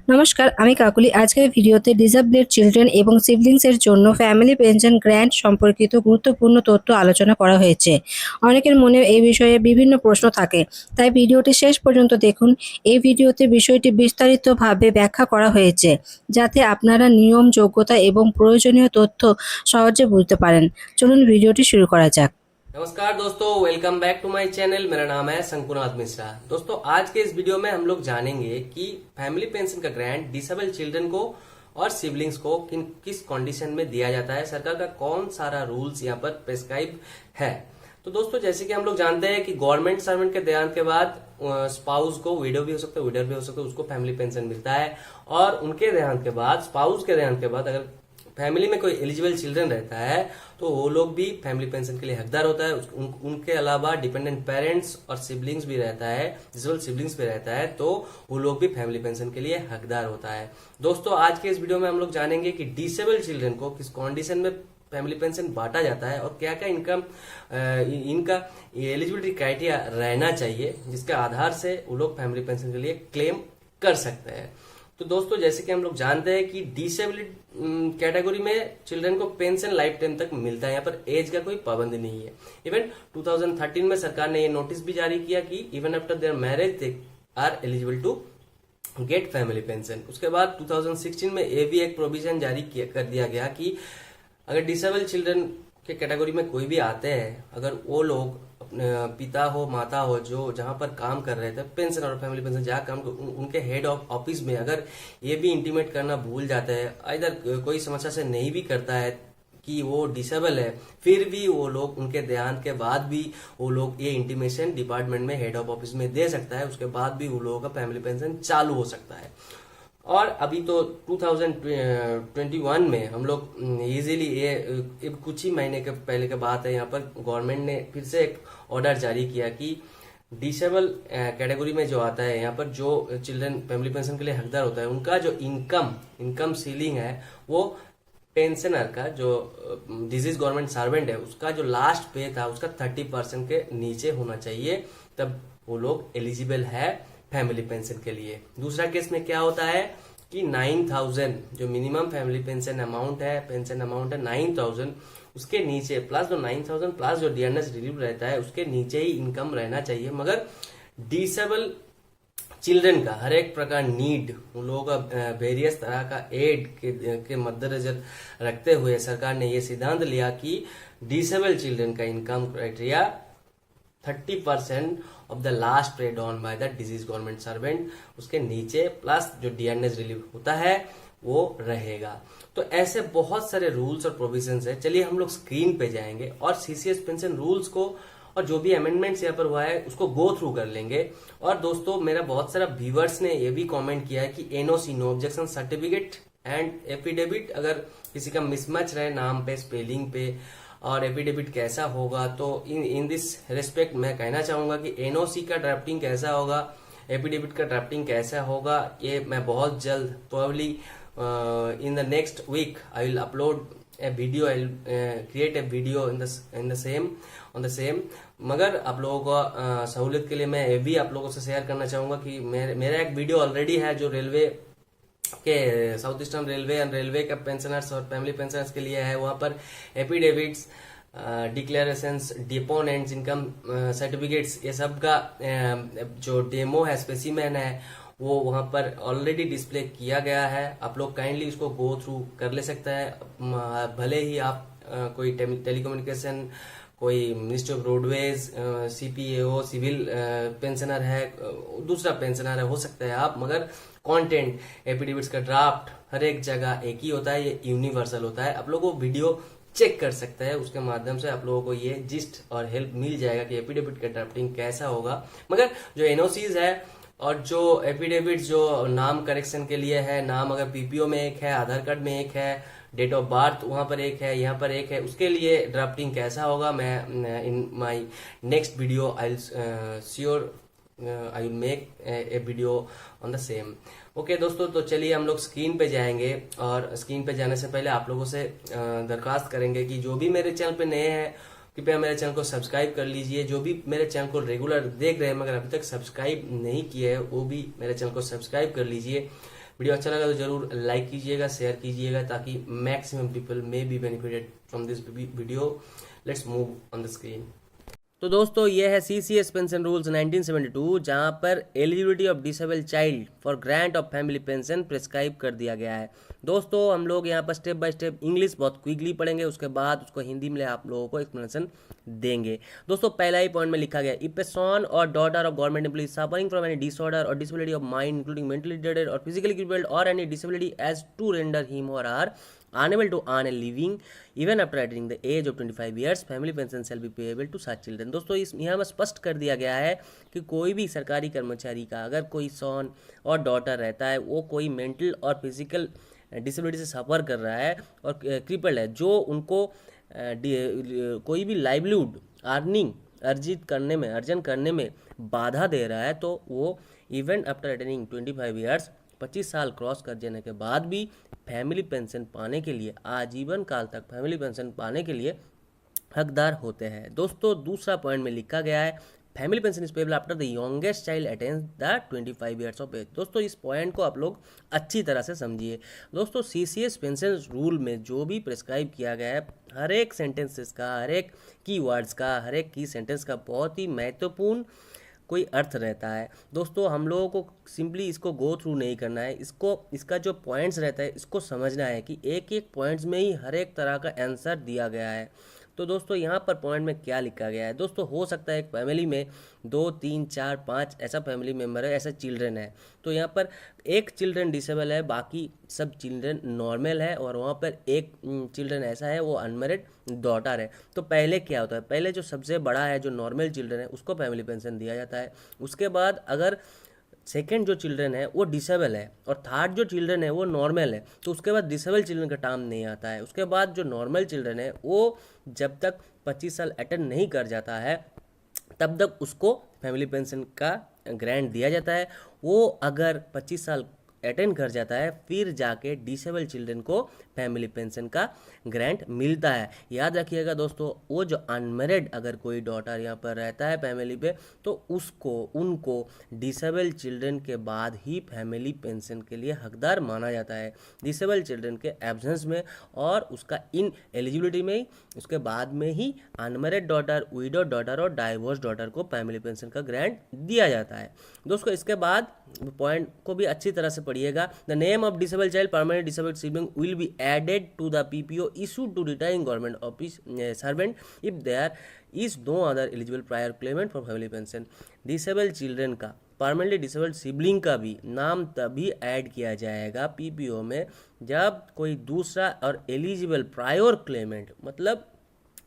নমস্কার, আমি কাকুলি। আজকের ভিডিওতে ডিসেবলড চিলড্রেন এবং সিবলিংসের জন্য ফ্যামিলি পেনশন গ্র্যান্ট সম্পর্কিত গুরুত্বপূর্ণ তথ্য আলোচনা করা হয়েছে। অনেকের মনে এই বিষয়ে বিভিন্ন প্রশ্ন থাকে, তাই ভিডিওটি শেষ পর্যন্ত দেখুন। এই ভিডিওতে বিষয়টি বিস্তারিতভাবে ব্যাখ্যা করা হয়েছে, যাতে আপনারা নিয়ম, যোগ্যতা এবং প্রয়োজনীয় তথ্য সহজে বুঝতে পারেন। চলুন ভিডিওটি শুরু করা যাক। नमस्कार दोस्तों, welcome back to my channel. मेरा नाम है शंकुनाथ मिश्रा। दोस्तों, आज के इस वीडियो में हम लोग जानेंगे कि फैमिली पेंशन का ग्रांट डिसेबल चिल्ड्रन को और सिबलिंग्स को किस कंडीशन में दिया जाता है, सरकार का कौन सारा रूल्स यहाँ पर प्रेस्क्राइब है। तो दोस्तों, जैसे कि हम लोग जानते हैं कि गवर्नमेंट सर्वेंट के देहांत के बाद स्पाउस को, विडो भी हो सकता है, विडर भी हो सकता है, उसको फैमिली पेंशन मिलता है। और उनके देहांत के बाद, स्पाउस के देहांत के बाद अगर फैमिली में कोई एलिजिबल चिल्ड्रन रहता है तो वो लोग भी फैमिली पेंशन के लिए हकदार होता है। उनके अलावा डिपेंडेंट पेरेंट्स और सिबलिंग्स भी रहता है, डिसेबल सिबलिंग्स भी रहता है, तो वो लोग भी फैमिली पेंशन के लिए हकदार होता है। दोस्तों, आज के इस वीडियो में हम लोग जानेंगे कि डिसेबल चिल्ड्रन को किस कंडीशन में फैमिली पेंशन बांटा जाता है और क्या क्या इनका एलिजिबिलिटी क्राइटेरिया रहना चाहिए, जिसके आधार से वो लोग फैमिली पेंशन के लिए क्लेम कर सकते हैं। तो दोस्तों, जैसे कि हम लोग जानते हैं कि डिसेबिलिटी कैटेगरी में चिल्ड्रन को पेंशन लाइफ टाइम तक मिलता है। यहाँ पर एज का कोई पाबंदी नहीं है। इवन 2013 में सरकार ने ये नोटिस भी जारी किया कि even after there marriage they are eligible to get family pension. उसके बाद 2016 में ये भी एक प्रोविजन जारी कर दिया गया कि अगर डिसेबल चिल्ड्रन के कैटेगरी में कोई भी आते हैं, अगर वो लोग अपने पिता हो, माता हो, जो जहां पर काम कर रहे थे, पेंशन और फैमिली पेंशन जहाँ काम उनके हेड ऑफ ऑफिस में अगर ये भी इंटीमेट करना भूल जाते हैं, इधर कोई समस्या से नहीं भी करता है कि वो डिसेबल है, फिर भी वो लोग उनके देहांत के बाद भी वो लोग ये इंटीमेशन डिपार्टमेंट में, हेड ऑफ ऑफिस में दे सकता है। उसके बाद भी वो लोगों का फैमिली पेंशन चालू हो सकता है। और अभी तो 2021 में हम लोग इजीली ये कुछ ही महीने के पहले के बात है, यहाँ पर गवर्नमेंट ने फिर से एक ऑर्डर जारी किया कि डिसेबल कैटेगरी में जो आता है, यहाँ पर जो चिल्ड्रन फैमिली पेंशन के लिए हकदार होता है, उनका जो इनकम सीलिंग है, वो पेंशनर का जो डिजीज गवर्नमेंट सर्वेंट है, उसका जो लास्ट पे था उसका 30% के नीचे होना चाहिए, तब वो लोग एलिजिबल है फैमिली पेंशन के लिए। दूसरा केस में क्या होता है कि 9,000 जो मिनिमम फैमिली पेंशन अमाउंट है 9,000, उसके नीचे प्लस जो 9,000 प्लस जो डीएनएस रिलीव रहता है, उसके नीचे ही इनकम रहना चाहिए। मगर डिसेबल चिल्ड्रन का हर एक प्रकार नीड, उन लोगों का वेरियस तरह का एड के मद्देनजर रखते हुए सरकार ने यह सिद्धांत लिया कि डिसेबल चिल्ड्रन का income criteria 30% of the last pay on by the deceased government servant, उसके नीचे प्लस जो डीएनएस रिलीव होता है वो रहेगा। तो ऐसे बहुत सारे रूल्स और प्रोविजंस है। चलिए हम लोग स्क्रीन पे जाएंगे और सीसीएस पेंशन रूल्स को और जो भी अमेंडमेंट्स यहाँ पर हुआ है उसको गो थ्रू कर लेंगे। और दोस्तों, मेरा बहुत सारा व्यूअर्स ने ये भी कमेंट किया है कि NOC, no objection certificate and affidavit, अगर किसी का मिसमैच रहे नाम पे, स्पेलिंग पे, और एफिडेविट कैसा होगा, तो इन दिस रेस्पेक्ट मैं कहना चाहूंगा कि एनओसी का ड्राफ्टिंग कैसा होगा, एफिडेविट का ड्राफ्टिंग कैसा होगा, ये मैं बहुत जल्द, probably in the next week I will upload a video, I will create a video in the same. मगर आप लोगों को सहूलियत के लिए मैं ये भी आप लोगों से शेयर करना चाहूंगा कि मेरा एक वीडियो ऑलरेडी है जो रेलवे के, south eastern railway and railway का पेंशनर्स और फैमिली पेंशनर्स के लिए है। वहां पर एफिडेविट्स, डिक्लेरेशंस, डिपोनेंट्स, इनकम सर्टिफिकेट्स, ये सब का जो डेमो है, स्पेसिमेन है, वो वहां पर ऑलरेडी डिस्प्ले किया गया है। आप लोग काइंडली उसको गो थ्रू कर ले सकते हैं। भले ही आप कोई टेलीकम्युनिकेशन, कोई ministry of roadways, CPAO, civil pensioner है, दूसरा पेंशनर है, हो सकता है आप, मगर कंटेंट, एफिडेविट्स का ड्राफ्ट हर एक जगह एक ही होता है, ये यूनिवर्सल होता है। आप लोगों को वीडियो चेक कर सकते हैं, उसके माध्यम से आप लोगों को ये जिस्ट और हेल्प मिल जाएगा कि एफिडेविट का ड्राफ्टिंग कैसा होगा। मगर जो एनओसीज है और जो एफिडेविट जो नाम करेक्शन के लिए है, नाम अगर पीपीओ में एक है, आधार कार्ड में एक है, डेट ऑफ बर्थ वहां पर एक है, यहाँ पर एक है, उसके लिए ड्राफ्टिंग कैसा होगा, मैं in my next video I sure I will make a video on the same. Okay दोस्तों, तो चलिए हम लोग स्क्रीन पे जाएंगे और स्क्रीन पे जाने से पहले आप लोगों से दरख्वास्त करेंगे कि जो भी मेरे चैनल पे नए हैं, कृपया मेरे चैनल को सब्सक्राइब कर लीजिए। जो भी मेरे चैनल को रेगुलर देख रहे हैं मगर अभी तक सब्सक्राइब नहीं किए है, वो भी मेरे चैनल को सब्सक्राइब कर लीजिए। वीडियो अच्छा लगा तो जरूर लाइक कीजिएगा, शेयर कीजिएगा, ताकि maximum people may be benefited from this video. Let's move on the screen. तो दोस्तों ये है CCS पेंशन रूल्स 1972, जहां पर eligibility of disable child for grant of family pension prescribe कर दिया गया है। दोस्तों हम लोग यहाँ पर स्टेप बाय स्टेप इंग्लिश बहुत क्विकली पढ़ेंगे, उसके बाद उसको हिंदी में आप लोगों को एक्सप्लेनेशन देंगे। दोस्तों पहला ही पॉइंट में लिखा गया, if a son or daughter of government employ suffering from any disorder or disability of mind including mentally retarded or physically crippled or any disability as to render him or her unable to earn a living even after attaining the age of 25 years, family pension shall be payable to such children। दोस्तों इस यहाँ में स्पष्ट कर दिया गया है कि कोई भी सरकारी कर्मचारी का अगर कोई सन और डॉटर रहता है, वो कोई मेंटल और फिजिकल डिसेबिलिटी से सफ़र कर रहा है और क्रिपल्ड है, जो उनको कोई भी लाइवलीहुड अर्जन करने में बाधा दे रहा है, तो वो इवन आफ्टर अटेनिंग 25 ईयर्स 25 साल क्रॉस कर जाने के बाद भी फैमिली पेंशन पाने के लिए, आजीवन काल तक फैमिली पेंशन पाने के लिए हकदार होते हैं। दोस्तों दूसरा पॉइंट में लिखा गया है, family pension is payable after the youngest child attains the 25 years of age. दोस्तों इस पॉइंट को आप लोग अच्छी तरह से समझिए। दोस्तों CCS पेंशन रूल में जो भी प्रिस्क्राइब किया गया है, हर एक सेंटेंसेस का, हर एक की वर्ड्स का, हर एक की सेंटेंस का बहुत ही महत्वपूर्ण कोई अर्थ रहता है। दोस्तों हम लोगों को सिंपली इसको गो थ्रू नहीं करना है, इसका जो पॉइंट्स रहता है इसको समझना है कि एक एक पॉइंट्स में ही हर एक तरह का आंसर दिया गया है। तो दोस्तों यहाँ पर पॉइंट में क्या लिखा गया है, दोस्तों हो सकता है एक फैमिली में 2, 3, 4, 5 ऐसा फैमिली मेम्बर है, ऐसा चिल्ड्रन है, तो यहाँ पर एक चिल्ड्रन डिसेबल है, बाकी सब चिल्ड्रन नॉर्मल है, और वहाँ पर एक चिल्ड्रन ऐसा है वो अनमेरिड डॉटर है। तो पहले क्या होता है, पहले जो सबसे बड़ा है जो नॉर्मल चिल्ड्रन है उसको फैमिली पेंशन दिया जाता है। उसके बाद अगर सेकेंड जो चिल्ड्रन है वो डिसेबल है और थर्ड जो चिल्ड्रन है वो नॉर्मल है, तो उसके बाद डिसेबल चिल्ड्रन का टर्म नहीं आता है। उसके बाद जो नॉर्मल चिल्ड्रन है वो जब तक 25 साल अटेंड नहीं कर जाता है तब तक उसको फैमिली पेंशन का ग्रांट दिया जाता है। वो अगर 25 साल अटेंड कर जाता है फिर जाके डिसेबल चिल्ड्रन को फैमिली पेंशन का ग्रांट मिलता है। याद रखिएगा दोस्तों, वो जो अनमेरिड अगर कोई डॉटर यहाँ पर रहता है फैमिली पे, तो उनको डिसेबल चिल्ड्रन के बाद ही फैमिली पेंशन के लिए हकदार माना जाता है, डिसेबल चिल्ड्रन के एब्सेंस में और उसका इन एलिजिबिलिटी में ही, उसके बाद में ही अनमेरिड डॉटर, विडो डॉटर और डाइवोर्स डॉटर को फैमिली पेंशन का ग्रांट दिया जाता है। दोस्तों इसके बाद पॉइंट को भी अच्छी तरह से पढ़िएगा। The name of disable child permanent disabled sibling will be added to the PPO issued to retiring government office servant if there is no other eligible prior claimant for family pension. Disable children का, permanently disabled sibling का भी नाम तभी add किया जाएगा PPO में जब कोई दूसरा और एलिजिबल प्रायर क्लेमेंट, मतलब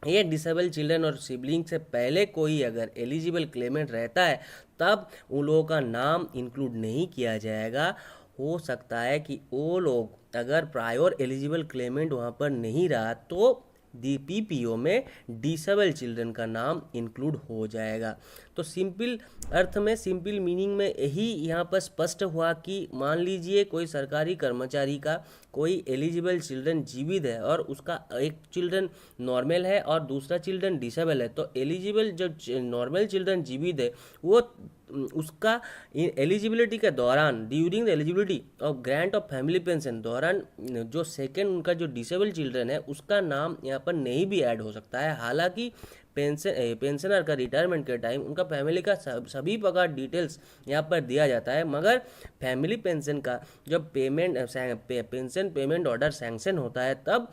ये डिसेबल चिल्ड्रन और सिबलिंग से पहले कोई अगर एलिजिबल क्लेमेंट रहता है तब उन लोगों का नाम इंक्लूड नहीं किया जाएगा। हो सकता है कि वो लोग अगर प्रायर एलिजिबल क्लेमेंट वहाँ पर नहीं रहा तो PPO में डिसेबल चिल्ड्रन का नाम इंक्लूड हो जाएगा। तो सिंपल अर्थ में, सिंपल मीनिंग में यही यहाँ पर स्पष्ट हुआ कि मान लीजिए कोई सरकारी कर्मचारी का कोई एलिजिबल चिल्ड्रन जीवित है और उसका एक चिल्ड्रन नॉर्मल है और दूसरा चिल्ड्रन डिसेबल है, तो एलिजिबल जो नॉर्मल चिल्ड्रन जीवित है वो उसका एलिजिबिलिटी के दौरान, during the eligibility of grant of family pension दौरान, जो सेकेंड उनका जो डिसेबल चिल्ड्रन है उसका नाम यहाँ पर नहीं भी ऐड हो सकता है। हालांकि पेंशनर का रिटायरमेंट के टाइम उनका फैमिली का सभी प्रकार डिटेल्स यहाँ पर दिया जाता है, मगर फैमिली पेंशन का जब पेंशन पेमेंट ऑर्डर सैंक्शन होता है तब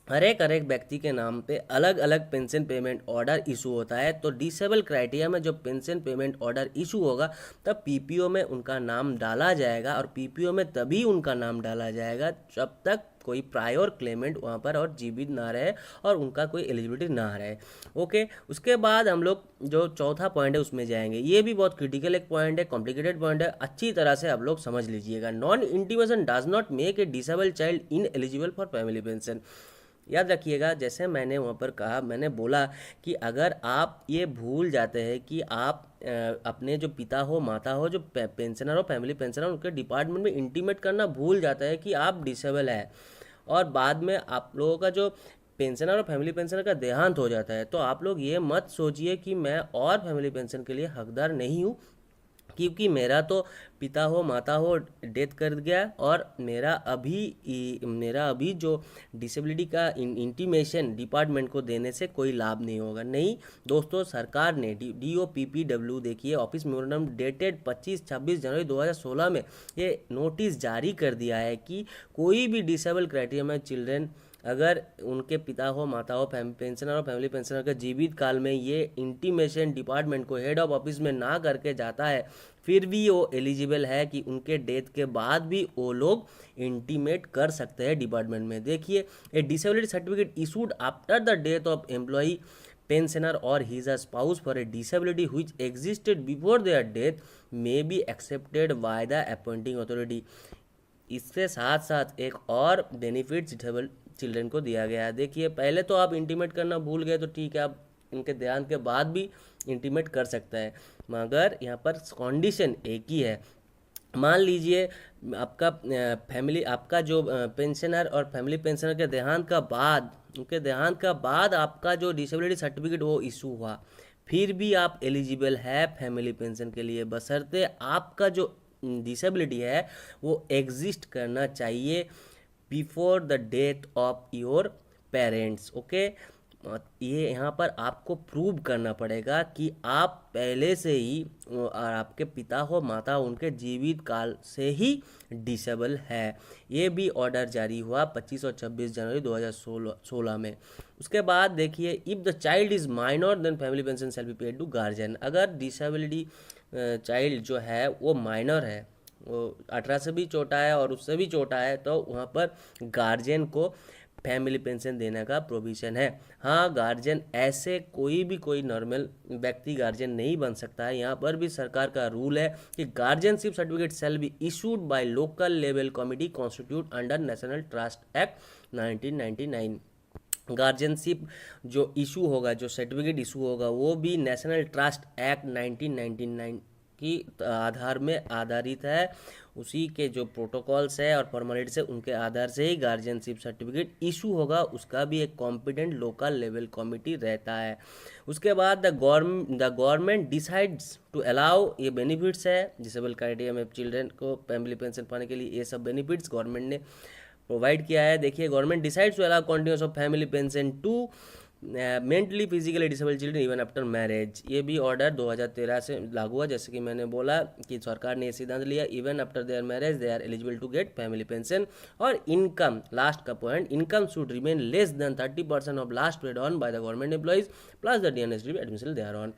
हर एक व्यक्ति के नाम पे अलग अलग पेंशन पेमेंट ऑर्डर इशू होता है। तो डिसेबल क्राइटेरिया में जो पेंशन पेमेंट ऑर्डर इशू होगा तब PPO में उनका नाम डाला जाएगा, और PPO में तभी उनका नाम डाला जाएगा जब तक कोई प्रायर क्लेमेंट वहाँ पर और जीवित ना रहे और उनका कोई एलिजिबिलिटी ना रहे। ओके, उसके बाद हम लोग जो चौथा पॉइंट है उसमें जाएंगे। ये भी बहुत क्रिटिकल एक पॉइंट है, कॉम्प्लिकेटेड पॉइंट है, अच्छी तरह से आप लोग समझ लीजिएगा। Non intimation does not make a disable child in eligible for family pension. याद रखिएगा, जैसे मैंने वहाँ पर कहा, मैंने बोला कि अगर आप ये भूल जाते हैं कि आप अपने जो पिता हो, माता हो, जो पेंशनर हो, फैमिली पेंशनर, उनके डिपार्टमेंट में इंटीमेट करना भूल जाता है कि आप डिसेबल है, और बाद में आप लोगों का जो पेंशनर और फैमिली पेंशनर का देहांत हो जाता है, तो आप लोग ये मत सोचिए कि मैं और फैमिली पेंशन के लिए हकदार नहीं हूँ, क्योंकि मेरा तो पिता हो माता हो डेथ कर गया और मेरा अभी जो डिसेबिलिटी का इंटीमेशन डिपार्टमेंट को देने से कोई लाभ नहीं होगा। नहीं दोस्तों, सरकार ने DOPPW देखिए ऑफिस मेमोरेंडम डेटेड 25-26 जनवरी 2016 में ये नोटिस जारी कर दिया है कि कोई भी डिसेबल क्राइटेरिया में चिल्ड्रेन अगर उनके पिता हो माता हो पेंशनर और फैमिली पेंशनर के जीवित काल में ये इंटीमेशन डिपार्टमेंट को हेड ऑफ ऑफिस में ना करके जाता है, फिर भी वो एलिजिबल है कि उनके डेथ के बाद भी वो लोग इंटीमेट कर सकते हैं डिपार्टमेंट में। देखिए, a disability certificate issued after the death of employee pensioner or his spouse for a disability which existed before their death may be accepted by the appointing authority। इसके साथ साथ एक और बेनिफिट डिसेबल चिल्ड्रन को दिया गया है। देखिए, पहले तो आप इंटीमेट करना भूल गए तो ठीक है, आप इनके देहांत के बाद भी इंटीमेट कर सकता है, मगर यहाँ पर कंडीशन एक ही है। मान लीजिए आपका जो पेंशनर और फैमिली पेंशनर के देहांत का बाद उनके देहांत का बाद आपका जो डिसेबिलिटी सर्टिफिकेट वो इशू हुआ, फिर भी आप एलिजिबल है फैमिली पेंशन के लिए, बशर्ते आपका जो डिसेबिलिटी है वो एग्जिस्ट करना चाहिए before the death of your parents. Okay, ये यहाँ पर आपको प्रूव करना पड़ेगा कि आप पहले से ही और आपके पिता हो माता हो उनके जीवित काल से ही डिसेबल है। ये भी ऑर्डर जारी हुआ 25 और 26 जनवरी 2016 में। उसके बाद देखिए, if the child is minor then family pension shall be paid to guardian. अगर डिसेबिलिटी चाइल्ड जो है वो माइनर है, वो 18 से भी छोटा है और उससे भी छोटा है, तो वहाँ पर गार्जियन को फैमिली पेंशन देने का प्रोविज़न है। हाँ, गार्जियन ऐसे कोई नॉर्मल व्यक्ति गार्जियन नहीं बन सकता है। यहाँ पर भी सरकार का रूल है कि guardianship certificate shall be issued by local level committee constitute under national trust act 1999। Guardianship जो इशू होगा, जो सर्टिफिकेट इशू होगा, वो भी नेशनल ट्रस्ट एक्ट 1999 की आधार में आधारित है। उसी के जो प्रोटोकॉल्स है और फॉर्मेलिटीज है उनके आधार से ही गार्जियनशिप सर्टिफिकेट इशू होगा। उसका भी एक कॉम्पिटेंट लोकल लेवल कमिटी रहता है। उसके बाद the government decides to allow, ये बेनिफिट्स है डिसेबल क्राइटेरिया में चिल्ड्रन को फैमिली पेंशन पाने के लिए, ये सब बेनिफिट्स गवर्नमेंट ने प्रोवाइड किया है। देखिए, government decides to allow continuous of family pension to mentally physically disable children even after marriage. ये भी ऑर्डर 2013 से लागू हुआ। जैसे कि मैंने बोला कि सरकार ने ये सिद्धांत लिया, even after there marriage they are eligible to get family pension. और इनकम, लास्ट का point, income should remain less than 30% of last paid on by the government employees plus the DNSD admission they are on.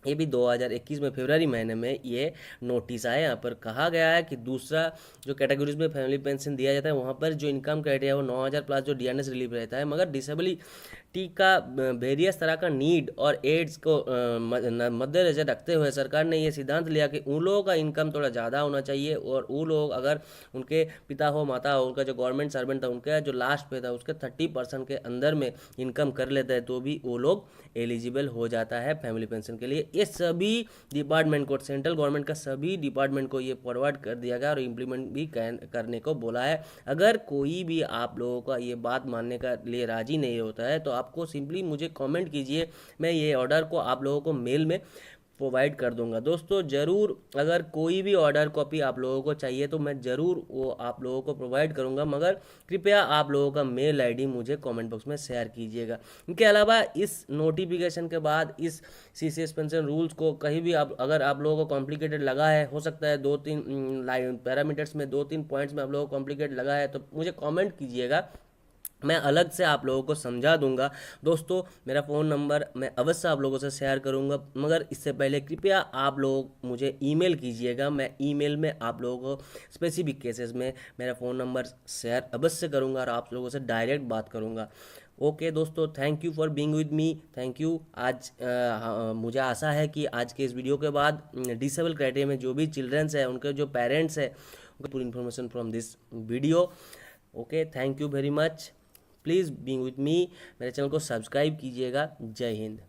ये भी 2021 में फरवरी महीने में ये notice आया। यहाँ पर कहा गया है कि दूसरा जो कैटेगरीज में फैमिली पेंशन दिया जाता है वहाँ पर जो इनकम क्राइटेरिया वो 9,000 प्लस जो DNS रिलीफ रहता है, मगर डिसेबिलिटी का वेरियस तरह का नीड और एड्स को मद्देनजर रखते हुए सरकार ने ये सिद्धांत लिया कि उन लोगों का इनकम थोड़ा ज़्यादा होना चाहिए और वो लोग अगर उनके पिता हो माता हो, उनका जो गवर्नमेंट सर्वेंट था, उनका जो लास्ट पे था उसके 30% के अंदर में इनकम कर लेता है तो भी वो लोग एलिजिबल हो जाता है फैमिली पेंशन के लिए। ये सभी डिपार्टमेंट को, सेंट्रल गवर्नमेंट का सभी डिपार्टमेंट को ये फॉरवर्ड कर दिया गया और इम्प्लीमेंट भी करने को बोला है। अगर कोई भी आप लोगों का ये बात मानने का लिए राजी नहीं होता है तो आपको सिंपली मुझे कमेंट कीजिए, मैं ये ऑर्डर को आप लोगों को मेल में प्रोवाइड कर दूंगा। दोस्तों, ज़रूर अगर कोई भी ऑर्डर कॉपी आप लोगों को चाहिए तो मैं ज़रूर वो आप लोगों को प्रोवाइड करूंगा, मगर कृपया आप लोगों का मेल आईडी मुझे कमेंट बॉक्स में शेयर कीजिएगा। इनके अलावा इस नोटिफिकेशन के बाद इस CCS पेंशन रूल्स को कहीं भी अगर आप लोगों को कॉम्प्लिकेटेड लगा है, हो सकता है 2-3 पैरामीटर्स में 2-3 पॉइंट्स में आप लोगों को कॉम्प्लिकेटेड लगा है तो मुझे कॉमेंट कीजिएगा, मैं अलग से आप लोगों को समझा दूंगा। दोस्तों, मेरा फ़ोन नंबर मैं अवश्य आप लोगों से शेयर करूंगा, मगर इससे पहले कृपया आप लोग मुझे ईमेल कीजिएगा। मैं ईमेल में आप लोगों को स्पेसिफिक केसेस में मेरा फ़ोन नंबर शेयर अवश्य करूंगा और आप लोगों से डायरेक्ट बात करूंगा। ओके दोस्तों, thank you for being with me, thank you. आज मुझे आशा है कि आज के इस वीडियो के बाद डिसेबल क्राइटेरिया में जो भी चिल्ड्रंस है, उनके जो पेरेंट्स है, उनको पूरी information from this video. Okay, thank you very much. Please being with me, मेरे चैनल को सब्सक्राइब कीजिएगा। जय हिंद।